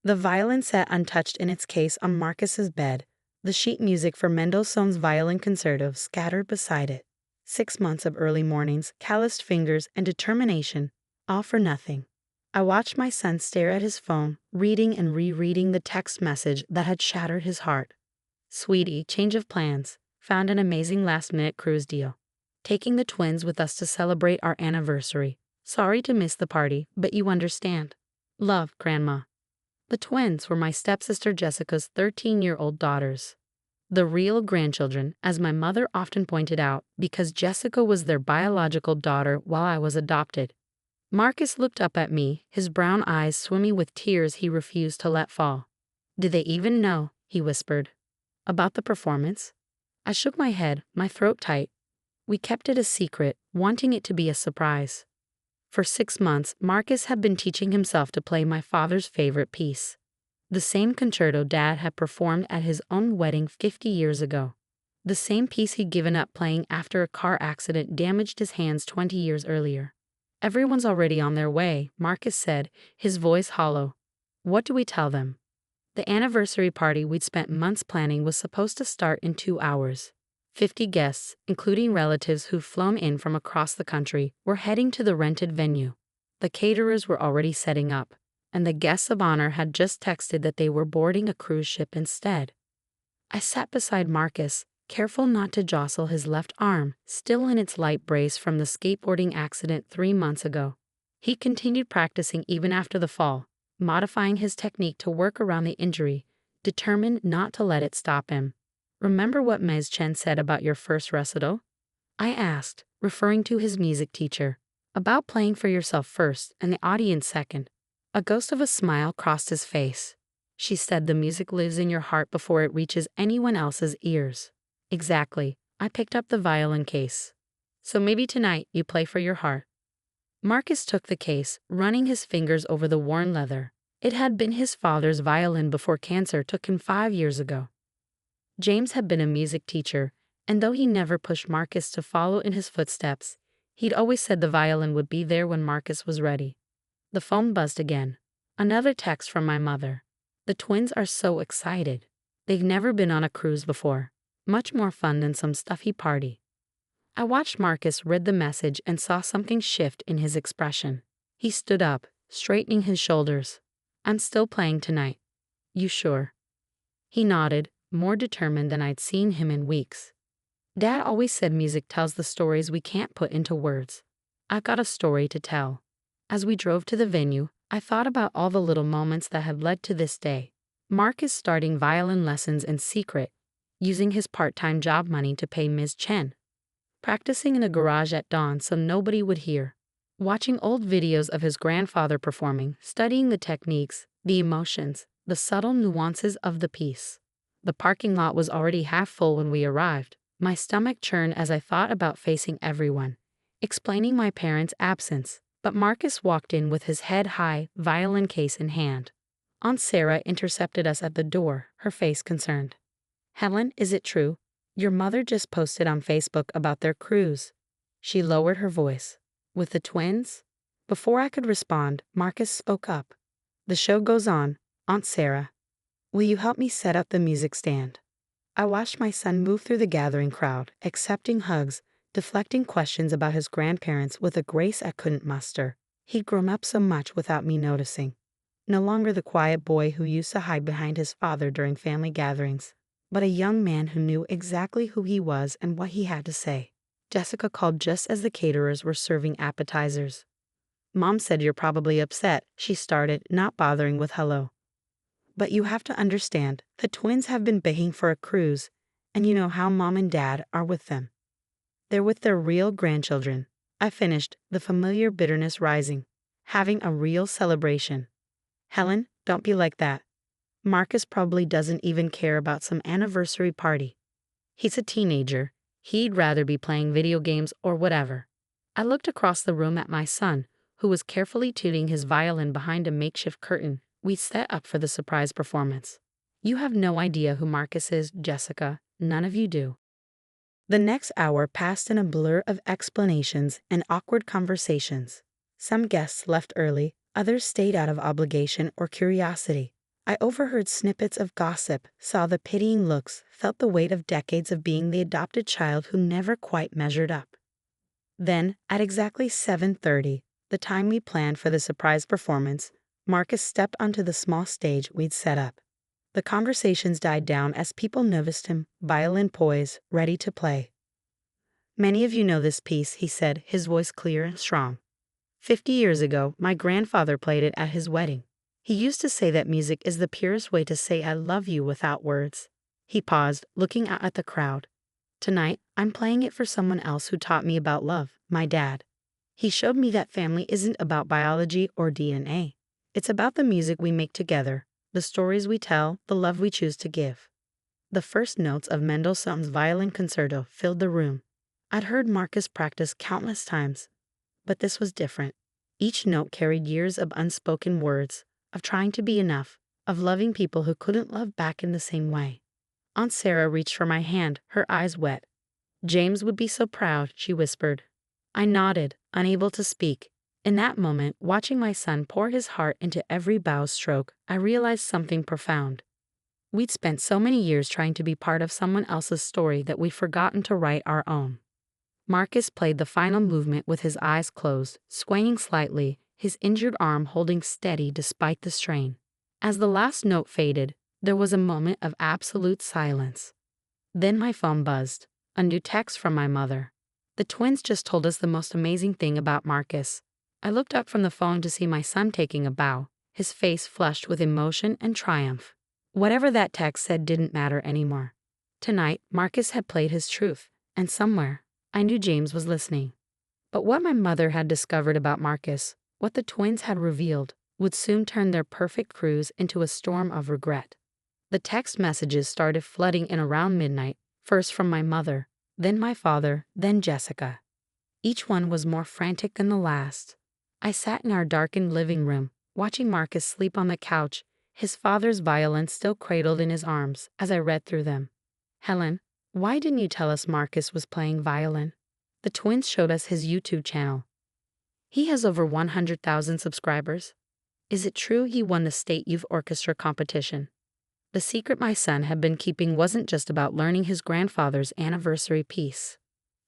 The violin sat untouched in its case on Marcus's bed, the sheet music for Mendelssohn's Violin Concerto scattered beside it. 6 months of early mornings, calloused fingers, and determination, all for nothing. I watched my son stare at his phone, reading and rereading the text message that had shattered his heart. "Sweetie, change of plans. Found an amazing last-minute cruise deal. Taking the twins with us to celebrate our anniversary. Sorry to miss the party, but you understand. Love, Grandma." The twins were my stepsister Jessica's 13-year-old daughters. The real grandchildren, as my mother often pointed out, because Jessica was their biological daughter while I was adopted. Marcus looked up at me, his brown eyes swimming with tears he refused to let fall. "Did they even know," he whispered, "about the performance?" I shook my head, my throat tight. We kept it a secret, wanting it to be a surprise. For 6 months, Marcus had been teaching himself to play my father's favorite piece. The same concerto Dad had performed at his own wedding 50 years ago. The same piece he'd given up playing after a car accident damaged his hands 20 years earlier. "Everyone's already on their way," Marcus said, his voice hollow. "What do we tell them?" The anniversary party we'd spent months planning was supposed to start in 2 hours. 50 guests, including relatives who'd flown in from across the country, were heading to the rented venue. The caterers were already setting up, and the guests of honor had just texted that they were boarding a cruise ship instead. I sat beside Marcus, careful not to jostle his left arm, still in its light brace from the skateboarding accident 3 months ago. He continued practicing even after the fall, modifying his technique to work around the injury, determined not to let it stop him. "Remember what Ms. Chen said about your first recital?" I asked, referring to his music teacher. "About playing for yourself first and the audience second." A ghost of a smile crossed his face. "She said the music lives in your heart before it reaches anyone else's ears." "Exactly." I picked up the violin case. "So maybe tonight you play for your heart." Marcus took the case, running his fingers over the worn leather. It had been his father's violin before cancer took him 5 years ago. James had been a music teacher, and though he never pushed Marcus to follow in his footsteps, he'd always said the violin would be there when Marcus was ready. The phone buzzed again. Another text from my mother. "The twins are so excited. They've never been on a cruise before. Much more fun than some stuffy party." I watched Marcus read the message and saw something shift in his expression. He stood up, straightening his shoulders. "I'm still playing tonight." "You sure?" He nodded, more determined than I'd seen him in weeks. "Dad always said music tells the stories we can't put into words. I've got a story to tell." As we drove to the venue, I thought about all the little moments that had led to this day. Marcus starting violin lessons in secret, using his part-time job money to pay Ms. Chen, practicing in a garage at dawn so nobody would hear, watching old videos of his grandfather performing, studying the techniques, the emotions, the subtle nuances of the piece. The parking lot was already half full when we arrived. My stomach churned as I thought about facing everyone, explaining my parents' absence, but Marcus walked in with his head high, violin case in hand. Aunt Sarah intercepted us at the door, her face concerned. "Helen, is it true? Your mother just posted on Facebook about their cruise." She lowered her voice. "With the twins?" Before I could respond, Marcus spoke up. "The show goes on, Aunt Sarah. Will you help me set up the music stand?" I watched my son move through the gathering crowd, accepting hugs, deflecting questions about his grandparents with a grace I couldn't muster. He'd grown up so much without me noticing. No longer the quiet boy who used to hide behind his father during family gatherings, but a young man who knew exactly who he was and what he had to say. Jessica called just as the caterers were serving appetizers. "Mom said you're probably upset," she started, not bothering with hello. "But you have to understand, the twins have been begging for a cruise, and you know how Mom and Dad are with them. They're with their real grandchildren." I finished, the familiar bitterness rising. "Having a real celebration." "Helen, don't be like that. Marcus probably doesn't even care about some anniversary party. He's a teenager. He'd rather be playing video games or whatever." I looked across the room at my son, who was carefully tuning his violin behind a makeshift curtain we set up for the surprise performance. "You have no idea who Marcus is, Jessica. None of you do." The next hour passed in a blur of explanations and awkward conversations. Some guests left early, others stayed out of obligation or curiosity. I overheard snippets of gossip, saw the pitying looks, felt the weight of decades of being the adopted child who never quite measured up. Then, at exactly 7:30, the time we planned for the surprise performance, Marcus stepped onto the small stage we'd set up. The conversations died down as people noticed him, violin poised, ready to play. "Many of you know this piece," he said, his voice clear and strong. "50 years ago, my grandfather played it at his wedding. He used to say that music is the purest way to say I love you without words." He paused, looking out at the crowd. "Tonight, I'm playing it for someone else who taught me about love, my dad. He showed me that family isn't about biology or DNA. It's about the music we make together, the stories we tell, the love we choose to give." The first notes of Mendelssohn's Violin Concerto filled the room. I'd heard Marcus practice countless times, but this was different. Each note carried years of unspoken words, of trying to be enough, of loving people who couldn't love back in the same way. Aunt Sarah reached for my hand, her eyes wet. "James would be so proud," she whispered. I nodded, unable to speak. In that moment, watching my son pour his heart into every bow stroke, I realized something profound. We'd spent so many years trying to be part of someone else's story that we'd forgotten to write our own. Marcus played the final movement with his eyes closed, swaying slightly, his injured arm holding steady despite the strain. As the last note faded, there was a moment of absolute silence. Then my phone buzzed. A new text from my mother. "The twins just told us the most amazing thing about Marcus." I looked up from the phone to see my son taking a bow, his face flushed with emotion and triumph. Whatever that text said didn't matter anymore. Tonight, Marcus had played his truth, and somewhere, I knew James was listening. But what my mother had discovered about Marcus, what the twins had revealed, would soon turn their perfect cruise into a storm of regret. The text messages started flooding in around midnight, first from my mother, then my father, then Jessica. Each one was more frantic than the last. I sat in our darkened living room, watching Marcus sleep on the couch, his father's violin still cradled in his arms, as I read through them. "Helen, why didn't you tell us Marcus was playing violin?" The twins showed us his YouTube channel. "He has over 100,000 subscribers. Is it true he won the state youth orchestra competition?" The secret my son had been keeping wasn't just about learning his grandfather's anniversary piece.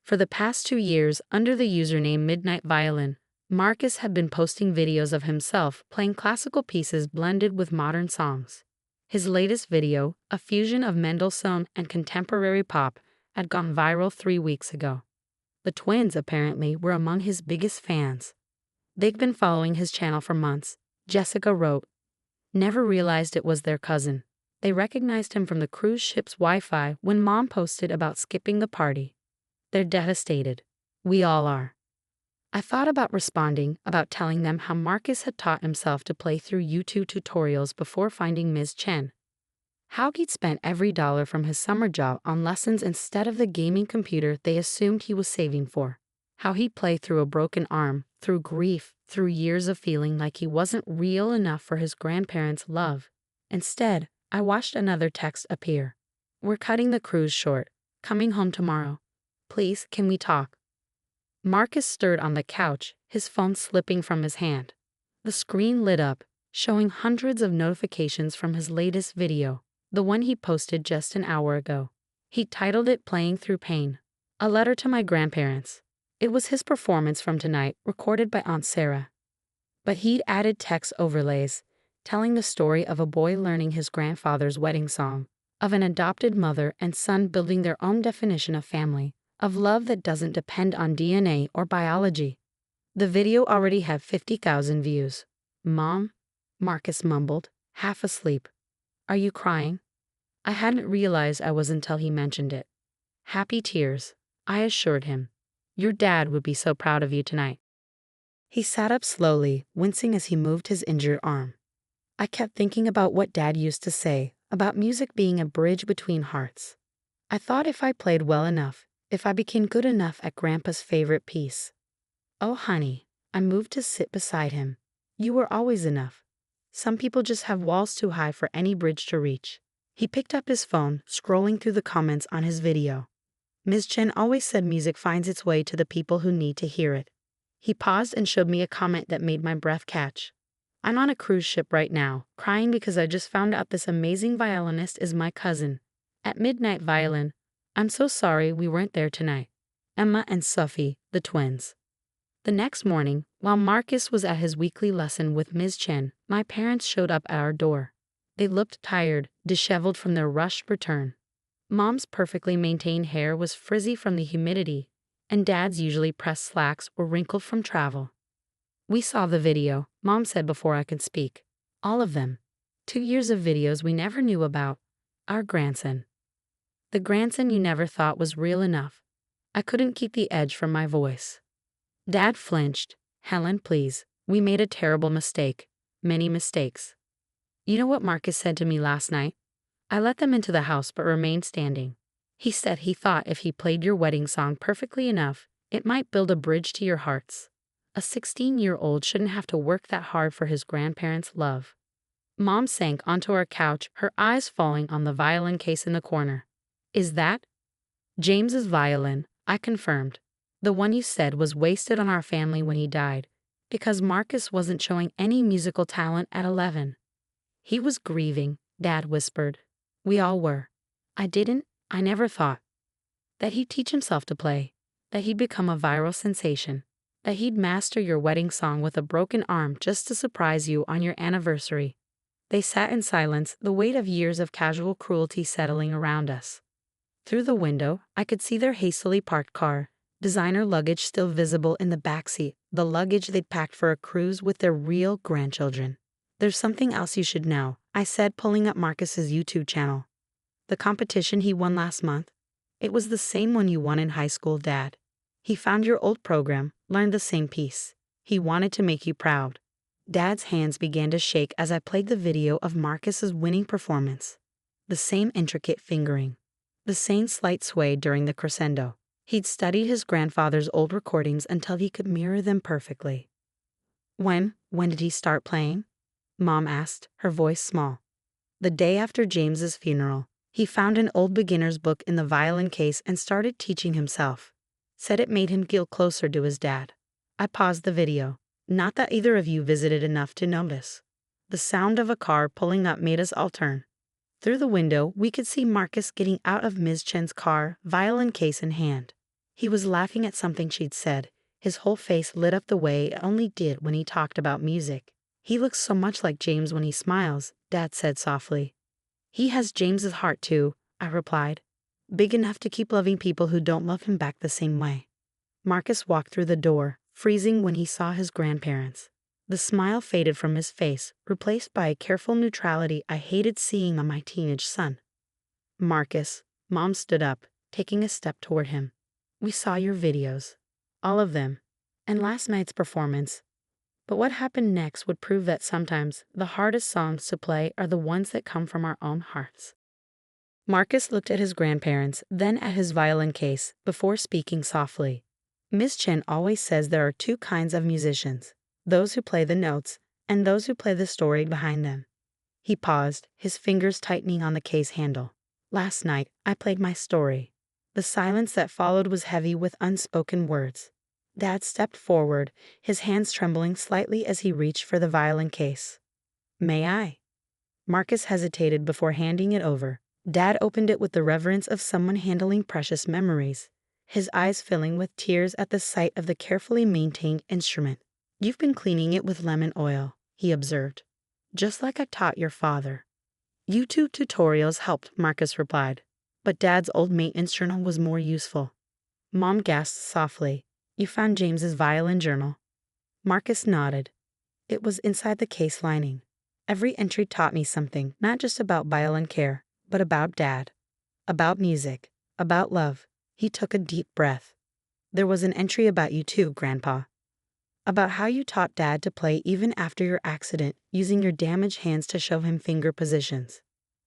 For the past 2 years, under the username Midnight Violin, Marcus had been posting videos of himself playing classical pieces blended with modern songs. His latest video, a fusion of Mendelssohn and contemporary pop, had gone viral 3 weeks ago. The twins, apparently, were among his biggest fans. They'd been following his channel for months, Jessica wrote. Never realized it was their cousin. They recognized him from the cruise ship's Wi-Fi when Mom posted about skipping the party. They're devastated. We all are. I thought about responding, about telling them how Marcus had taught himself to play through YouTube tutorials before finding Ms. Chen. How he'd spent every dollar from his summer job on lessons instead of the gaming computer they assumed he was saving for. How he'd play through a broken arm, through grief, through years of feeling like he wasn't real enough for his grandparents' love. Instead, I watched another text appear. "We're cutting the cruise short. Coming home tomorrow. Please, can we talk?" Marcus stirred on the couch, his phone slipping from his hand. The screen lit up, showing hundreds of notifications from his latest video, the one he posted just an hour ago. He titled it Playing Through Pain, a letter to my grandparents. It was his performance from tonight, recorded by Aunt Sarah. But he'd added text overlays, telling the story of a boy learning his grandfather's wedding song, of an adopted mother and son building their own definition of family, of love that doesn't depend on DNA or biology. The video already had 50,000 views. "Mom?" Marcus mumbled, half asleep. "Are you crying?" I hadn't realized I was until he mentioned it. Happy tears, I assured him. "Your dad would be so proud of you tonight." He sat up slowly, wincing as he moved his injured arm. I kept thinking about what Dad used to say, about music being a bridge between hearts. I thought if I played well enough, if I became good enough at Grandpa's favorite piece. "Oh, honey," I moved to sit beside him. "You were always enough. Some people just have walls too high for any bridge to reach." He picked up his phone, scrolling through the comments on his video. "Ms. Chen always said music finds its way to the people who need to hear it." He paused and showed me a comment that made my breath catch. I'm on a cruise ship right now, crying because I just found out this amazing violinist is my cousin. At midnight, Violin. I'm so sorry we weren't there tonight. Emma and Sophie, the twins. The next morning, while Marcus was at his weekly lesson with Ms. Chen, my parents showed up at our door. They looked tired, disheveled from their rushed return. Mom's perfectly maintained hair was frizzy from the humidity, and Dad's usually pressed slacks were wrinkled from travel. We saw the video, Mom said before I could speak. All of them. 2 years of videos we never knew about. Our grandson. The grandson you never thought was real enough. I couldn't keep the edge from my voice. Dad flinched. Helen, please. We made a terrible mistake. Many mistakes. You know what Marcus said to me last night? I let them into the house but remained standing. He said he thought if he played your wedding song perfectly enough, it might build a bridge to your hearts. A 16-year-old shouldn't have to work that hard for his grandparents' love. Mom sank onto our couch, her eyes falling on the violin case in the corner. Is that James's violin? I confirmed. The one you said was wasted on our family when he died, because Marcus wasn't showing any musical talent at 11. He was grieving, Dad whispered. We all were. I never thought that he'd teach himself to play, that he'd become a viral sensation, that he'd master your wedding song with a broken arm just to surprise you on your anniversary. They sat in silence, the weight of years of casual cruelty settling around us. Through the window, I could see their hastily parked car, designer luggage still visible in the backseat, the luggage they'd packed for a cruise with their real grandchildren. There's something else you should know, I said, pulling up Marcus's YouTube channel. The competition he won last month? It was the same one you won in high school, Dad. He found your old program, learned the same piece. He wanted to make you proud. Dad's hands began to shake as I played the video of Marcus's winning performance. The same intricate fingering. The same slight sway during the crescendo. He'd studied his grandfather's old recordings until he could mirror them perfectly. When did he start playing? Mom asked, her voice small. The day after James's funeral. He found an old beginner's book in the violin case and started teaching himself. Said it made him feel closer to his dad. I paused the video. Not that either of you visited enough to notice. The sound of a car pulling up made us all turn. Through the window, we could see Marcus getting out of Ms. Chen's car, violin case in hand. He was laughing at something she'd said. His whole face lit up the way it only did when he talked about music. He looks so much like James when he smiles, Dad said softly. He has James's heart too, I replied. Big enough to keep loving people who don't love him back the same way. Marcus walked through the door, freezing when he saw his grandparents. The smile faded from his face, replaced by a careful neutrality I hated seeing on my teenage son. Marcus, Mom stood up, taking a step toward him. We saw your videos. All of them. And last night's performance. But what happened next would prove that sometimes the hardest songs to play are the ones that come from our own hearts. Marcus looked at his grandparents, then at his violin case, before speaking softly. Miss Chen always says there are 2 kinds of musicians, those who play the notes, and those who play the story behind them. He paused, his fingers tightening on the case handle. Last night, I played my story. The silence that followed was heavy with unspoken words. Dad stepped forward, his hands trembling slightly as he reached for the violin case. May I? Marcus hesitated before handing it over. Dad opened it with the reverence of someone handling precious memories, his eyes filling with tears at the sight of the carefully maintained instrument. You've been cleaning it with lemon oil, he observed. Just like I taught your father. YouTube tutorials helped, Marcus replied. But Dad's old maintenance journal was more useful. Mom gasped softly. You found James's violin journal? Marcus nodded. It was inside the case lining. Every entry taught me something, not just about violin care, but about Dad. About music. About love. He took a deep breath. There was an entry about you too, Grandpa. About how you taught Dad to play even after your accident, using your damaged hands to show him finger positions.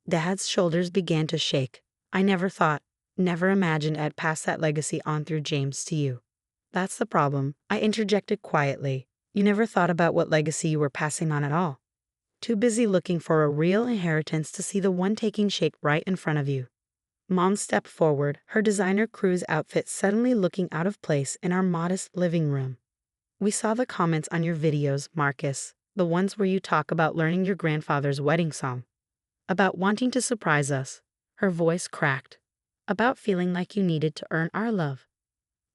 Dad's shoulders began to shake. I never imagined I'd pass that legacy on through James to you. That's the problem, I interjected quietly. You never thought about what legacy you were passing on at all. Too busy looking for a real inheritance to see the one taking shape right in front of you. Mom stepped forward, her designer cruise outfit suddenly looking out of place in our modest living room. We saw the comments on your videos, Marcus. The ones where you talk about learning your grandfather's wedding song. About wanting to surprise us. Her voice cracked. About feeling like you needed to earn our love.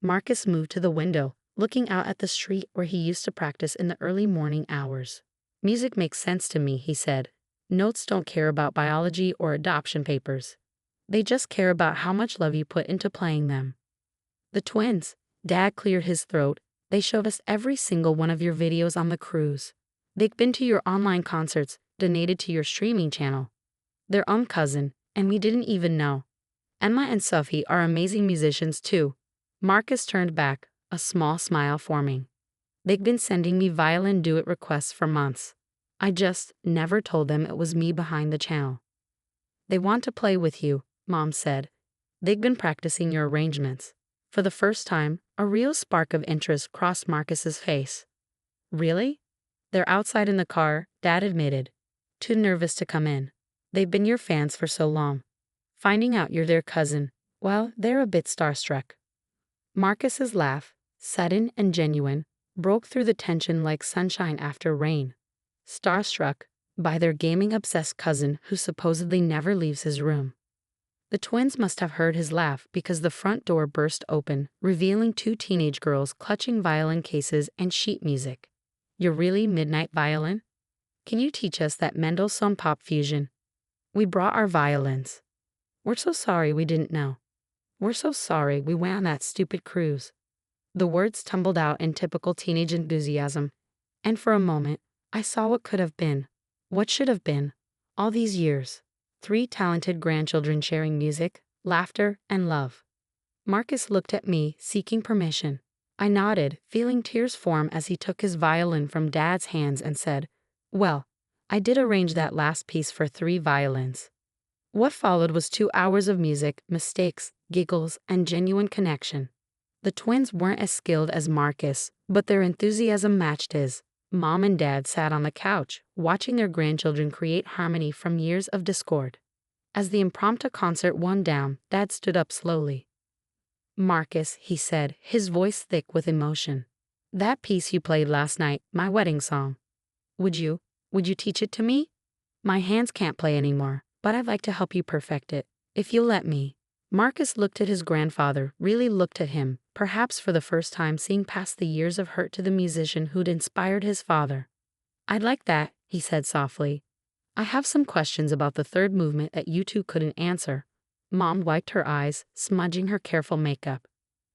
Marcus moved to the window, looking out at the street where he used to practice in the early morning hours. Music makes sense to me, he said. Notes don't care about biology or adoption papers. They just care about how much love you put into playing them. The twins. Dad cleared his throat. They showed us every single one of your videos on the cruise. They've been to your online concerts, donated to your streaming channel. Their own cousin, and we didn't even know. Emma and Sophie are amazing musicians too. Marcus turned back, a small smile forming. They've been sending me violin duet requests for months. I just never told them it was me behind the channel. They want to play with you, Mom said. They've been practicing your arrangements. For the first time, a real spark of interest crossed Marcus's face. Really? They're outside in the car, Dad admitted. Too nervous to come in. They've been your fans for so long. Finding out you're their cousin, well, they're a bit starstruck. Marcus's laugh, sudden and genuine, broke through the tension like sunshine after rain. Starstruck by their gaming-obsessed cousin who supposedly never leaves his room. The twins must have heard his laugh because the front door burst open, revealing two teenage girls clutching violin cases and sheet music. You're really midnight violin? Can you teach us that Mendelssohn pop fusion? We brought our violins. We're so sorry we didn't know. We're so sorry we went on that stupid cruise. The words tumbled out in typical teenage enthusiasm, and for a moment, I saw what could have been, what should have been, all these years. 3 talented grandchildren sharing music, laughter, and love. Marcus looked at me, seeking permission. I nodded, feeling tears form as he took his violin from Dad's hands and said, "Well, I did arrange that last piece for 3 violins." What followed was 2 hours of music, mistakes, giggles, and genuine connection. The twins weren't as skilled as Marcus, but their enthusiasm matched his. Mom and Dad sat on the couch, watching their grandchildren create harmony from years of discord. As the impromptu concert wound down, Dad stood up slowly. "Marcus," he said, his voice thick with emotion. "That piece you played last night, my wedding song. Would you teach it to me? My hands can't play anymore, but I'd like to help you perfect it, if you'll let me." Marcus looked at his grandfather, really looked at him, perhaps for the first time seeing past the years of hurt to the musician who'd inspired his father. "I'd like that," he said softly. "I have some questions about the third movement that you two couldn't answer." Mom wiped her eyes, smudging her careful makeup.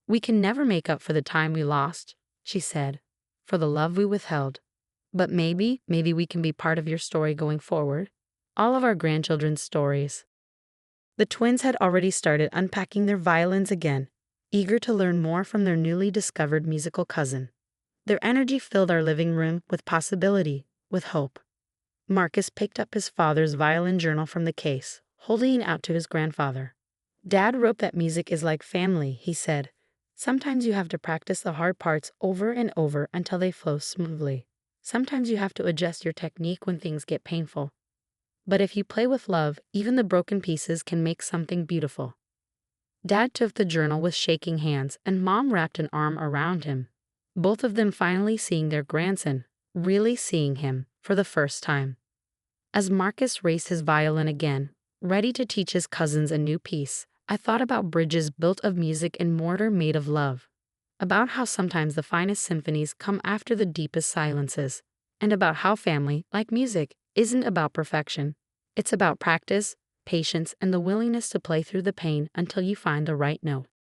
"We can never make up for the time we lost," she said, "for the love we withheld. But maybe we can be part of your story going forward. All of our grandchildren's stories." The twins had already started unpacking their violins again, eager to learn more from their newly discovered musical cousin. Their energy filled our living room with possibility, with hope. Marcus picked up his father's violin journal from the case, holding it out to his grandfather. "Dad wrote that music is like family," he said. "Sometimes you have to practice the hard parts over and over until they flow smoothly. Sometimes you have to adjust your technique when things get painful. But if you play with love, even the broken pieces can make something beautiful." Dad took the journal with shaking hands, and Mom wrapped an arm around him. Both of them finally seeing their grandson, really seeing him, for the first time. As Marcus raised his violin again, ready to teach his cousins a new piece, I thought about bridges built of music and mortar made of love. About how sometimes the finest symphonies come after the deepest silences, and about how family, like music, isn't about perfection. It's about practice, patience, and the willingness to play through the pain until you find the right note.